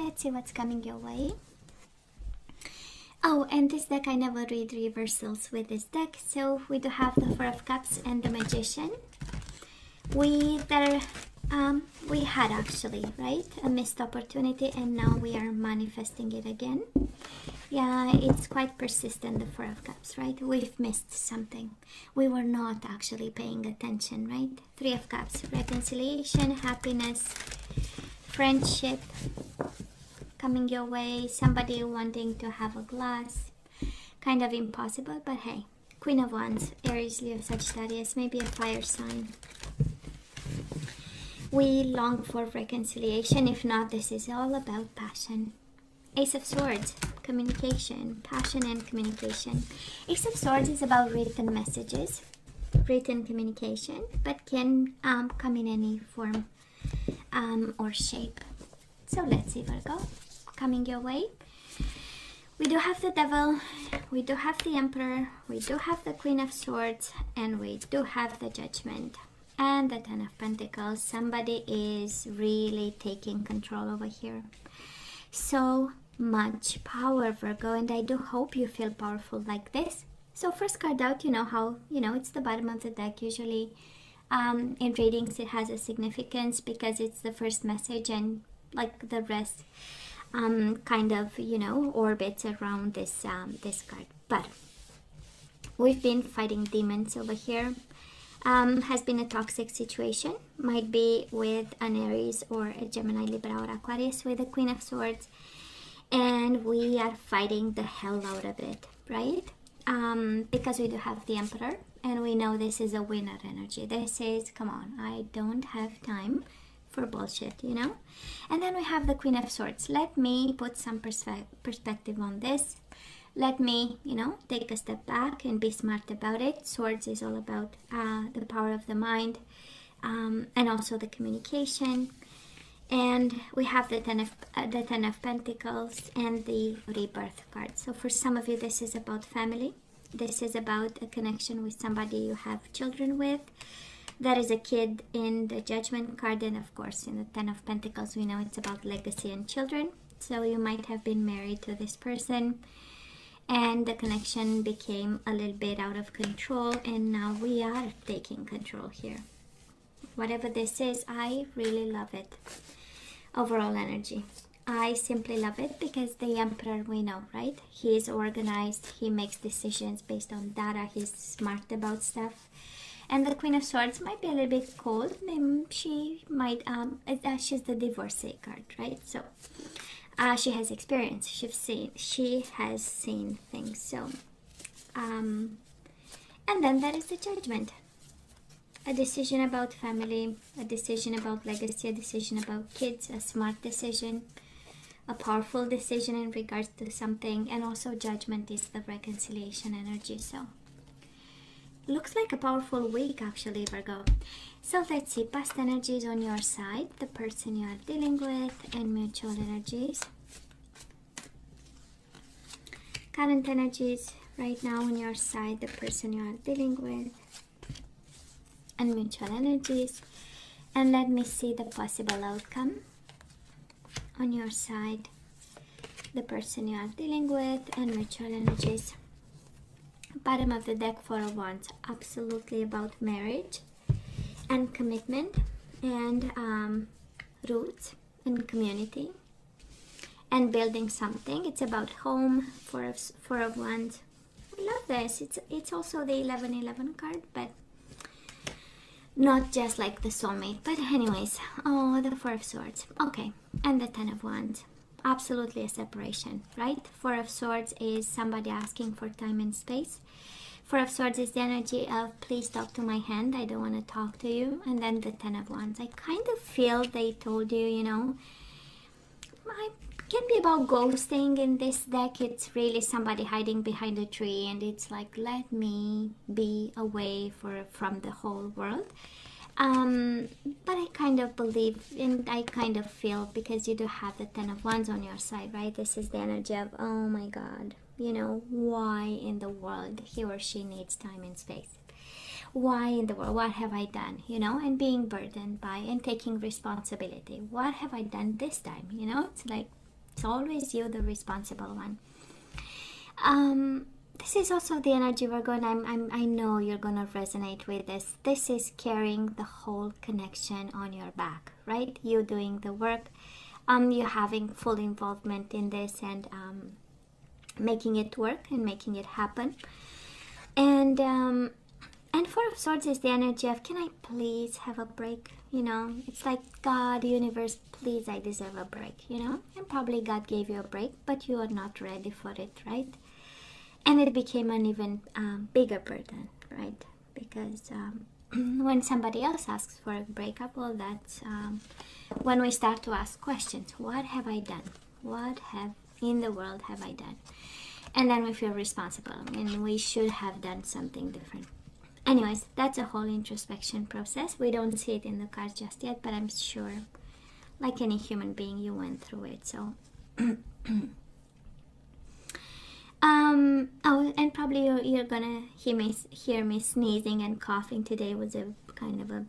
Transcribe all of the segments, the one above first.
Let's see what's coming your way. Oh, and this deck, I never read reversals with this deck. So we do have the Four of Cups and the Magician. We had actually, right, a missed opportunity, and now we are manifesting it again. Yeah, it's quite persistent, the Four of Cups, right? We've missed something. We were not actually paying attention, right? Three of Cups, reconciliation, happiness, friendship coming your way, somebody wanting to have a glass. Kind of impossible, but hey. Queen of Wands, Aries, Leo, Sagittarius, maybe a fire sign. We long for reconciliation. If not, this is all about passion. Ace of Swords, communication, passion and communication. Ace of Swords is about written messages, written communication, but can come in any form or shape. So let's see, Virgo, coming your way. We do have the Devil, we do have the Emperor, we do have the Queen of Swords, and we do have the Judgment and the Ten of Pentacles. Somebody is really taking control over here. So much power, Virgo, and I do hope you feel powerful like this. So first card out, you know how, it's the bottom of the deck. Usually in readings it has a significance because it's the first message, and like the rest kind of, orbits around this this card. But we've been fighting demons over here. Has been a toxic situation, might be with an Aries or a Gemini, Libra, or Aquarius with the Queen of Swords, and we are fighting the hell out of it, right? Because we do have the Emperor, and we know this is a winner energy. This is, come on, I don't have time for bullshit, And then we have the Queen of Swords. Let me put some perspective on this. Let me, take a step back and be smart about it. Swords is all about the power of the mind, and also the communication. And we have the Ten of Pentacles and the Rebirth card. So for some of you, this is about family. This is about a connection with somebody you have children with. That is a kid in the Judgment card, and of course in the Ten of Pentacles we know it's about legacy and children. So you might have been married to this person, and the connection became a little bit out of control, and now we are taking control here. Whatever this is, I really love it. Overall energy, I simply love it because the Emperor, we know, right? He is organized, he makes decisions based on data, he's smart about stuff. And the Queen of Swords might be a little bit cold. She might, she's the divorcee card, right? So she has experience. She has seen things. So, and then there is the Judgment. A decision about family, a decision about legacy, a decision about kids, a smart decision, a powerful decision in regards to something, and also Judgment is the reconciliation energy. So looks like a powerful week actually, Virgo. So let's see, past energies on your side, the person you are dealing with, and mutual energies. Current energies right now on your side, the person you are dealing with, and mutual energies. And let me see the possible outcome on your side, the person you are dealing with, and mutual energies. Bottom of the deck, Four of Wands, absolutely about marriage and commitment and roots and community and building something. It's about home. Four of Wands. We love this. It's also the 11-11 card, but not just like the soulmate. But anyways, oh, the Four of Swords. Okay, and the Ten of Wands. Absolutely a separation, right? Four of Swords is somebody asking for time and space. Four of Swords is the energy of please talk to my hand, I don't want to talk to you. And then the Ten of Wands, I kind of feel they told you, I can be about ghosting in this deck. It's really somebody hiding behind a tree, and it's like, let me be away from the whole world. But I kind of believe, and I kind of feel, because you do have the Ten of Wands on your side, right? This is the energy of, oh my God, why in the world he or she needs time and space? Why in the world? What have I done? And being burdened by and taking responsibility. What have I done this time? It's like, It's always you, the responsible one. This is also the energy, Virgo, and I know you're gonna resonate with this. This is carrying the whole connection on your back, right? You doing the work, you having full involvement in this, and making it work and making it happen. And Four of Swords is the energy of, can I please have a break? You know, it's like, God, universe, please, I deserve a break, you know? And probably God gave you a break, but you are not ready for it, right? And it became an even bigger burden, right? Because when somebody else asks for a breakup, well, that's when we start to ask questions. What have I done? What in the world have I done? And then we feel responsible, and we should have done something different. Anyways, that's a whole introspection process. We don't see it in the cards just yet, but I'm sure, like any human being, you went through it. So, oh, and probably you're gonna hear me sneezing and coughing. Today was a kind of a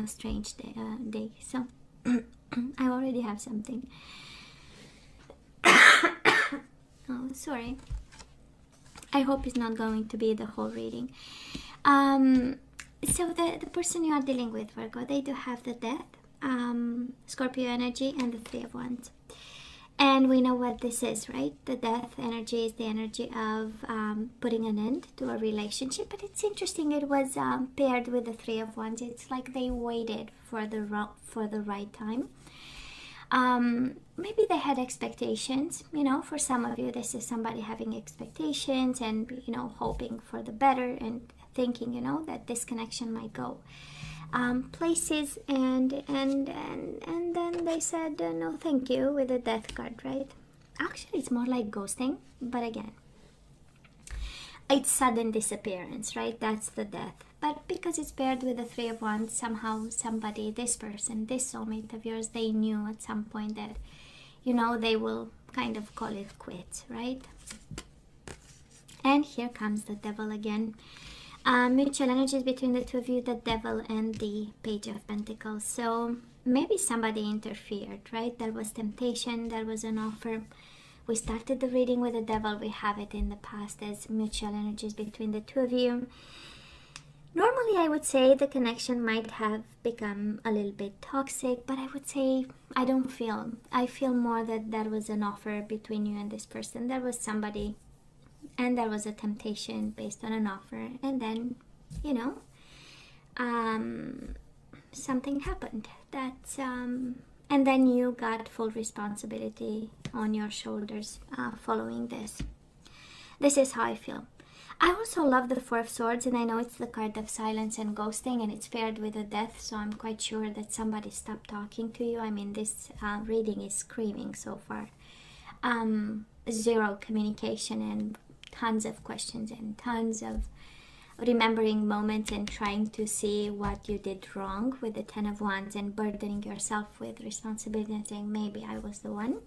strange day. So, I already have something. Oh, sorry. I hope it's not going to be the whole reading. So the person you are dealing with, Virgo, they do have the Death, Scorpio energy, and the Three of Wands. And we know what this is, right? The Death energy is the energy of putting an end to a relationship. But it's interesting, it was paired with the Three of Wands. It's like they waited for the right time. Maybe they had expectations, you know. For some of you, this is somebody having expectations and, you know, hoping for the better and thinking, you know, that this connection might go places, and then they said no thank you with the Death card, right? Actually, it's more like ghosting, but again, it's sudden disappearance, right? That's the Death. But because it's paired with the Three of Wands, somehow somebody, this person, this soulmate of yours, they knew at some point that, you know, they will kind of call it quits, right? And here comes the Devil again. Mutual energies between the two of you, the Devil and the Page of Pentacles. So maybe somebody interfered, right? There was temptation, there was an offer. We started the reading with the Devil. We have it in the past as mutual energies between the two of you. Normally, I would say the connection might have become a little bit toxic, but I would say I feel more that there was an offer between you and this person. There was somebody, and there was a temptation based on an offer, and then, you know, something happened. And then you got full responsibility on your shoulders following this. This is how I feel. I also love the Four of Swords, and I know it's the card of silence and ghosting, and it's paired with the Death, so I'm quite sure that somebody stopped talking to you. I mean, this reading is screaming so far. Zero communication and tons of questions and tons of remembering moments and trying to see what you did wrong with the Ten of Wands and burdening yourself with responsibility and saying, maybe I was the one.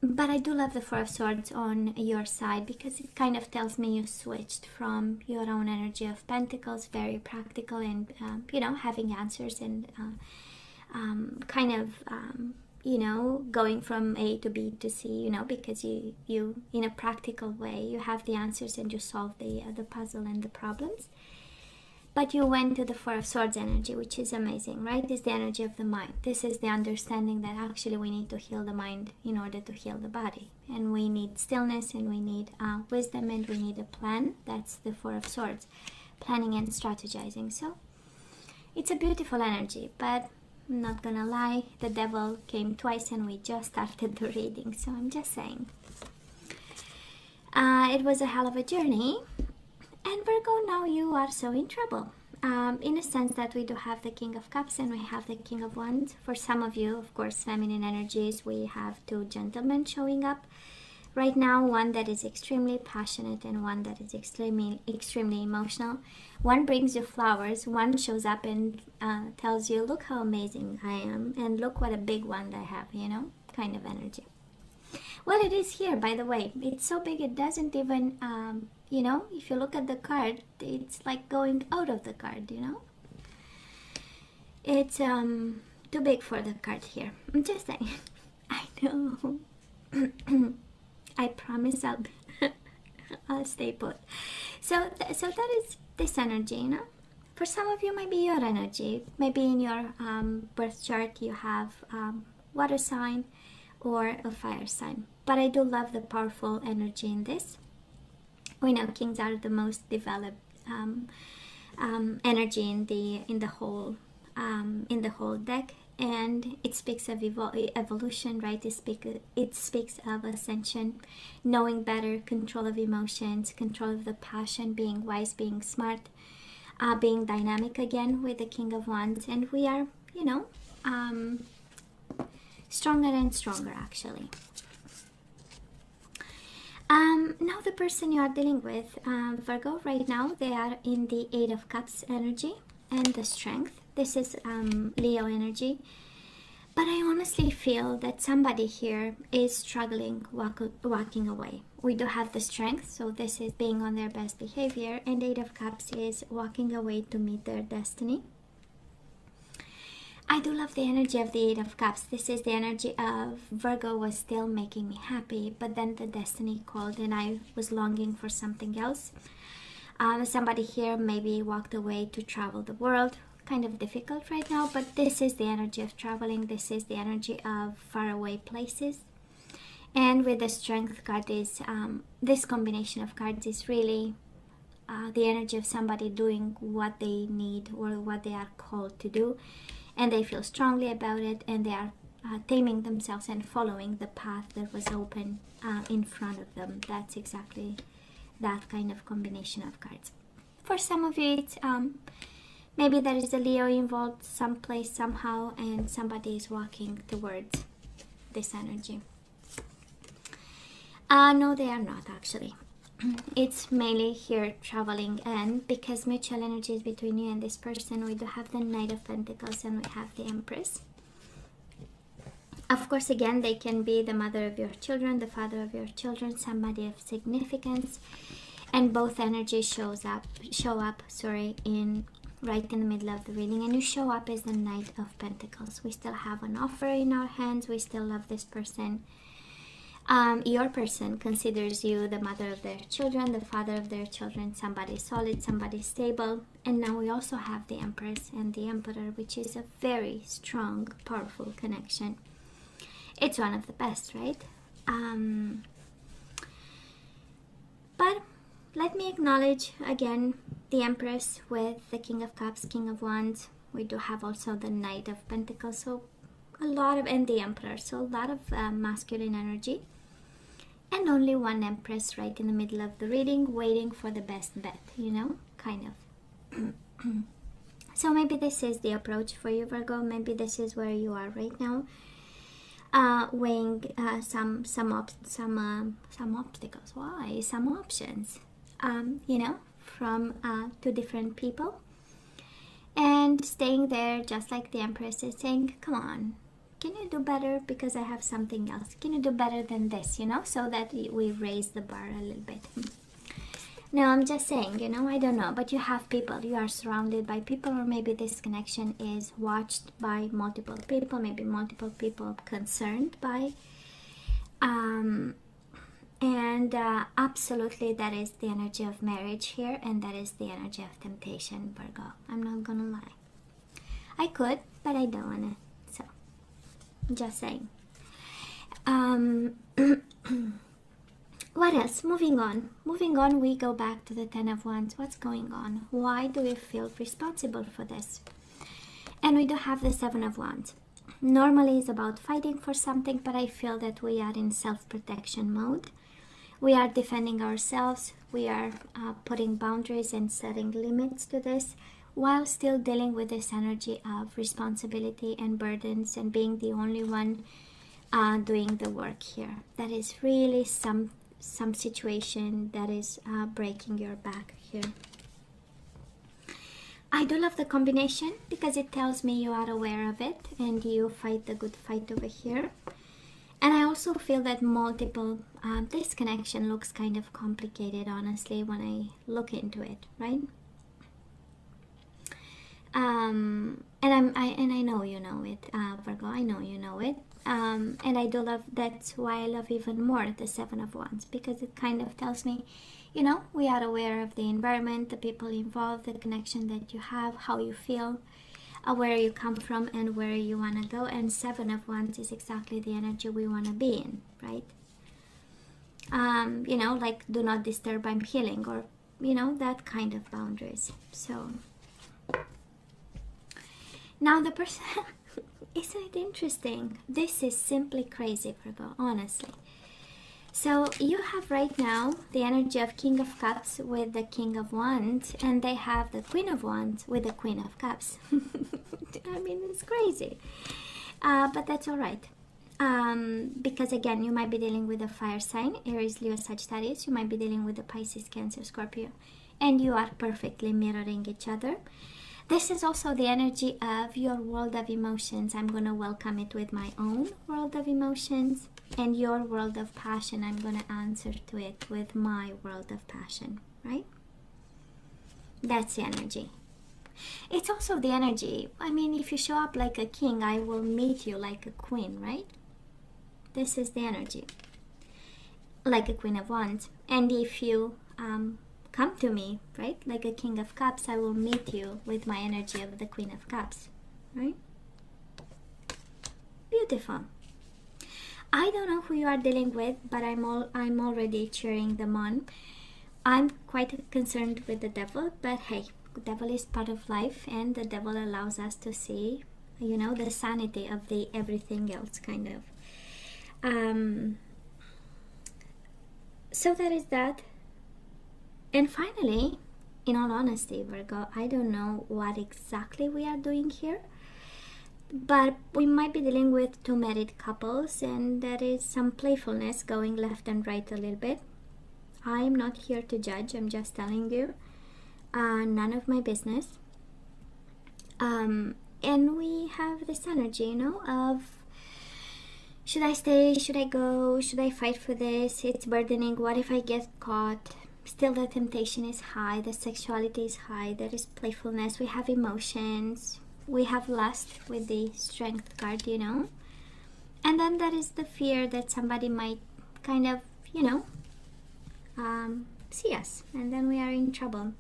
But I do love the Four of Swords on your side, because it kind of tells me you switched from your own energy of Pentacles, very practical and, you know, having answers and kind of, you know, going from A to B to C, you know, because you in a practical way, you have the answers and you solve the puzzle and the problems. But you went to the Four of Swords energy, which is amazing, right? It's the energy of the mind. This is the understanding that actually we need to heal the mind in order to heal the body. And we need stillness, and we need wisdom, and we need a plan. That's the Four of Swords, planning and strategizing. So it's a beautiful energy, but I'm not gonna lie, the Devil came twice and we just started the reading. So I'm just saying. It was a hell of a journey. And Virgo, now you are so in trouble. In a sense that we do have the King of Cups and we have the King of Wands. For some of you, of course, feminine energies, we have two gentlemen showing up. Right now, one that is extremely passionate and one that is extremely emotional. One brings you flowers, one shows up and tells you, look how amazing I am, and look what a big wand I have, you know, kind of energy. Well, it is here, by the way. It's so big it doesn't even, you know, if you look at the card, it's like going out of the card, you know. It's too big for the card here. I'm just saying. I know. I promise I'll stay put. So that is this energy, you know. For some of you, maybe your energy. Maybe in your birth chart you have water sign or a fire sign. But I do love the powerful energy in this. We know kings are the most developed energy in the whole deck, and it speaks of evolution, right? It speaks of ascension, knowing better, control of emotions, control of the passion, being wise, being smart, being dynamic again with the King of Wands, and we are, you know, stronger and stronger actually. Now the person you are dealing with, Virgo, right now they are in the Eight of Cups energy and the Strength. This is Leo energy. But I honestly feel that somebody here is struggling walking away. We do have the Strength, so this is being on their best behavior, and Eight of Cups is walking away to meet their destiny. I do love the energy of the Eight of Cups. This is the energy of Virgo was still making me happy, but then the destiny called and I was longing for something else. Somebody here maybe walked away to travel the world. Kind of difficult right now, but this is the energy of traveling. This is the energy of faraway places. And with the Strength card is, this combination of cards is really the energy of somebody doing what they need or what they are called to do. And they feel strongly about it, and they are taming themselves and following the path that was open in front of them. That's exactly that kind of combination of cards. For some of you, it's maybe there is a Leo involved someplace, somehow, and somebody is walking towards this energy. No, they are not actually. It's mainly here traveling, and because mutual energy is between you and this person, we do have the Knight of Pentacles and we have the Empress. Of course, again, they can be the mother of your children, the father of your children, somebody of significance, and both energies show up in right in the middle of the reading, and you show up as the Knight of Pentacles. We still have an offer in our hands. We still love this person. Your person considers you the mother of their children, the father of their children, somebody solid, somebody stable. And now we also have the Empress and the Emperor, which is a very strong, powerful connection. It's one of the best, right? But let me acknowledge again the Empress with the King of Cups, King of Wands. We do have also the Knight of Pentacles, so a lot of, and the Emperor, so a lot of masculine energy. And only one Empress right in the middle of the reading, waiting for the best bet, you know, kind of. So maybe this is the approach for you, Virgo. Maybe this is where you are right now, weighing some obstacles. Why? Some options, you know, from two different people, and staying there just like the Empress is saying, come on, can you do better, because I have something else? Can you do better than this, you know, so that we raise the bar a little bit. No, I'm just saying, you know, I don't know, but you have people, you are surrounded by people, or maybe this connection is watched by multiple people, maybe multiple people concerned by, and absolutely that is the energy of marriage here, and that is the energy of temptation, Virgo. I'm not gonna lie. I could, but I don't wanna, so just saying. What else? Moving on, we go back to the Ten of Wands. What's going on? Why do we feel responsible for this? And we do have the Seven of Wands. Normally it's about fighting for something, but I feel that we are in self-protection mode. We are defending ourselves. We are putting boundaries and setting limits to this, while still dealing with this energy of responsibility and burdens, and being the only one doing the work here. That is really some situation that is breaking your back here. I do love the combination because it tells me you are aware of it and you fight the good fight over here. And I also feel that multiple, this connection looks kind of complicated, honestly, when I look into it, right? And I know you know it, Virgo. I know you know it. And I do love, that's why I love even more the Seven of Wands, because it kind of tells me, you know, we are aware of the environment, the people involved, the connection that you have, how you feel, where you come from, and where you want to go. And Seven of Wands is exactly the energy we want to be in, right? You know, like, do not disturb, I'm healing, or, you know, that kind of boundaries. So now the person, isn't it interesting? This is simply crazy, Virgo, honestly. So you have right now the energy of King of Cups with the King of Wands, and they have the Queen of Wands with the Queen of Cups. I mean, it's crazy. But that's all right. Because again, you might be dealing with a fire sign, Aries, Leo, Sagittarius. You might be dealing with a Pisces, Cancer, Scorpio. And you are perfectly mirroring each other. This is also the energy of your world of emotions. I'm going to welcome it with my own world of emotions. And your world of passion, I'm going to answer to it with my world of passion, right? That's the energy. It's also the energy, I mean, if you show up like a king, I will meet you like a queen, right? This is the energy. Like a Queen of Wands. And if you come to me, right, like a King of Cups, I will meet you with my energy of the Queen of Cups, right? Beautiful. I don't know who you are dealing with, but I'm already cheering them on. I'm quite concerned with the devil, but hey, the devil is part of life, and the devil allows us to see, you know, the sanity of the everything else, kind of. So that is that. And finally, in all honesty, Virgo, I don't know what exactly we are doing here, but we might be dealing with two married couples, and there is some playfulness going left and right a little bit. I am not here to judge, I'm just telling you. None of my business. And we have this energy, you know, of should I stay, should I go, should I fight for this? It's burdening, what if I get caught? Still the temptation is high, the sexuality is high, there is playfulness, we have emotions, we have lust with the Strength card, you know. And then there is the fear that somebody might kind of, you know, see us, and then we are in trouble.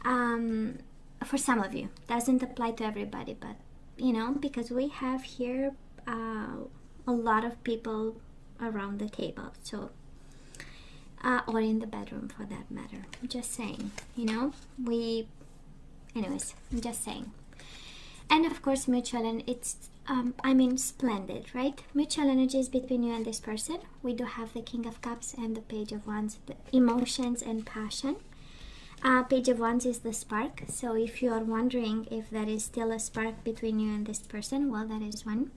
For some of you, doesn't apply to everybody, but, you know, because we have here a lot of people around the table, so or in the bedroom for that matter. I'm just saying, you know, anyways, I'm just saying. And of course, mutual, and it's I mean, splendid, right? Mutual energies between you and this person. We do have the King of Cups and the Page of Wands, the emotions and passion. Page of Wands is the spark, so if you are wondering if there is still a spark between you and this person, well, that is one.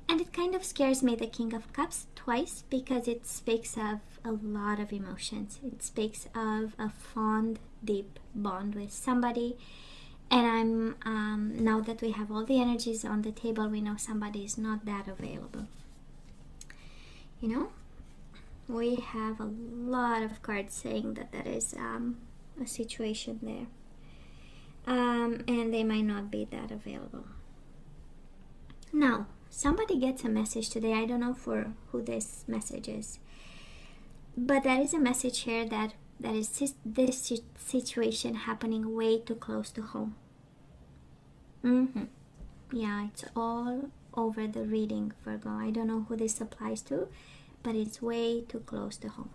And it kind of scares me, the King of Cups, twice, because it speaks of a lot of emotions. It speaks of a fond, deep bond with somebody. And now that we have all the energies on the table, we know somebody is not that available. You know, we have a lot of cards saying that there is a situation there. And they might not be that available. Now, somebody gets a message today. I don't know for who this message is, but there is a message here that is this situation happening way too close to home. Yeah, it's all over the reading, Virgo. I don't know who this applies to, but it's way too close to home.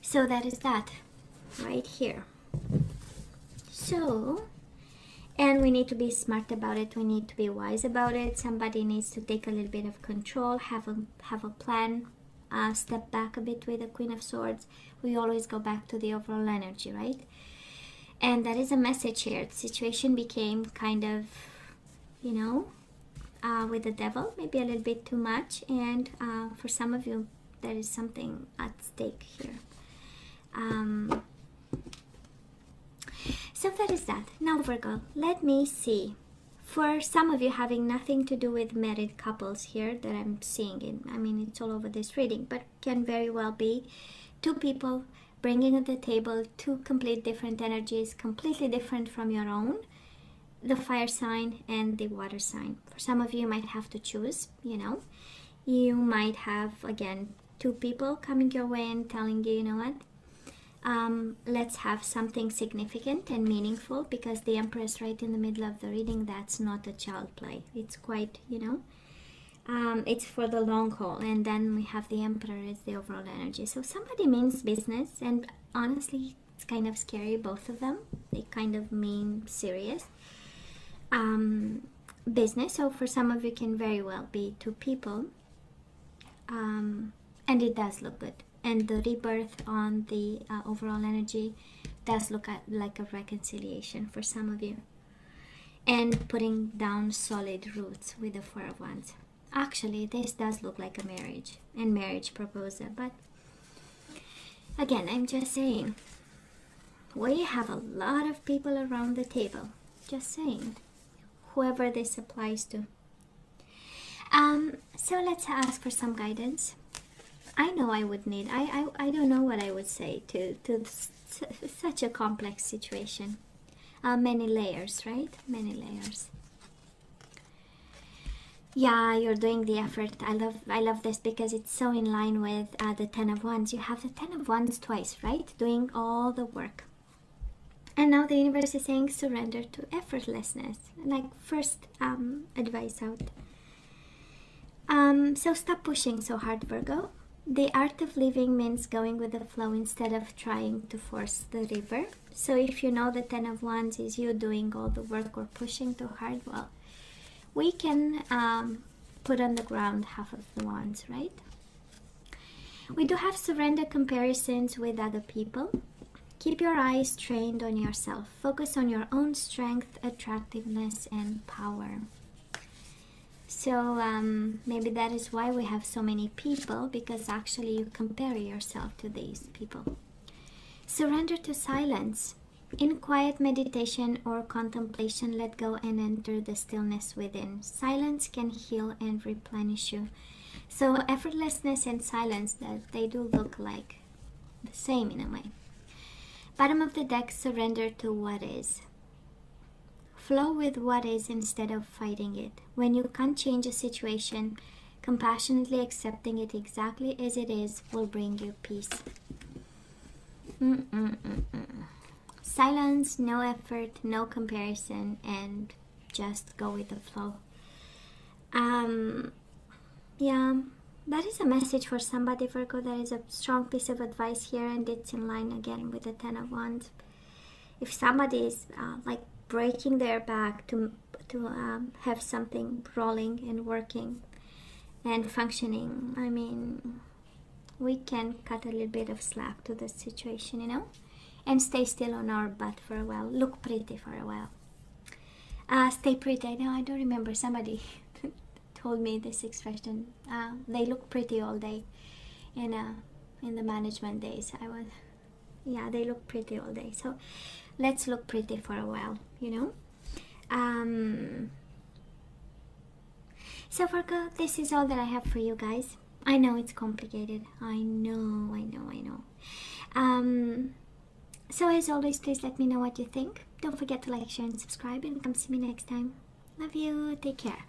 So that is that right here. So, and we need to be smart about it. We need to be wise about it. Somebody needs to take a little bit of control, have a plan, step back a bit with the Queen of Swords. We always go back to the overall energy, right? And that is a message here. The situation became kind of, you know, with the devil, maybe a little bit too much. And for some of you, there is something at stake here. So that is that. Now, Virgo, let me see. For some of you having nothing to do with married couples here that I'm seeing in, I mean, it's all over this reading, but can very well be two people bringing at the table two complete different energies, completely different from your own, the fire sign and the water sign. For some of you, you might have to choose, You might have, again, two people coming your way and telling you, you know what, let's have something significant and meaningful, because the Empress right in the middle of the reading, that's not a child play. It's quite, it's for the long haul. And then we have the Emperor as the overall energy. So somebody means business, and honestly, it's kind of scary, both of them. They kind of mean serious business. So for some of you, can very well be two people, and it does look good. And the rebirth on the overall energy does look like a reconciliation for some of you, and putting down solid roots with the Four of Wands. Actually, this does look like a marriage and marriage proposal, but again, I'm just saying, we have a lot of people around the table. Just saying, whoever this applies to. So let's ask for some guidance. I know I would need, I don't know what I would say to such a complex situation. Many layers, right? Many layers. Yeah, you're doing the effort. I love this, because it's so in line with the Ten of Wands. You have the Ten of Wands twice, right? Doing all the work. And now the universe is saying surrender to effortlessness. Like, first advice out. So stop pushing so hard, Virgo. The art of living means going with the flow instead of trying to force the river. So if you know the Ten of Wands is you doing all the work or pushing too hard, well, we can put on the ground half of the wands, right? We do have surrender comparisons with other people. Keep your eyes trained on yourself. Focus on your own strength, attractiveness, and power. So maybe that is why we have so many people, because actually you compare yourself to these people. Surrender to silence. In quiet meditation or contemplation, let go and enter the stillness within. Silence can heal and replenish you. So effortlessness and silence, that they do look like the same in a way. Bottom of the deck, surrender to what is. Flow with what is instead of fighting it. When you can't change a situation, compassionately accepting it exactly as it is will bring you peace. Silence, no effort, no comparison, and just go with the flow. Yeah, that is a message for somebody, Virgo. That is a strong piece of advice here, and it's in line again with the Ten of Wands. If somebody is like breaking their back to have something rolling and working and functioning, I mean, we can cut a little bit of slack to the situation, and stay still on our butt for a while. Look pretty for a while. Stay pretty. No, I don't remember. Somebody told me this expression. They look pretty all day. In the management days, they look pretty all day. So let's look pretty for a while, So Virgo, this is all that I have for you guys. I know it's complicated. I know. So as always, please let me know what you think. Don't forget to like, share, and subscribe, and come see me next time. Love you. Take care.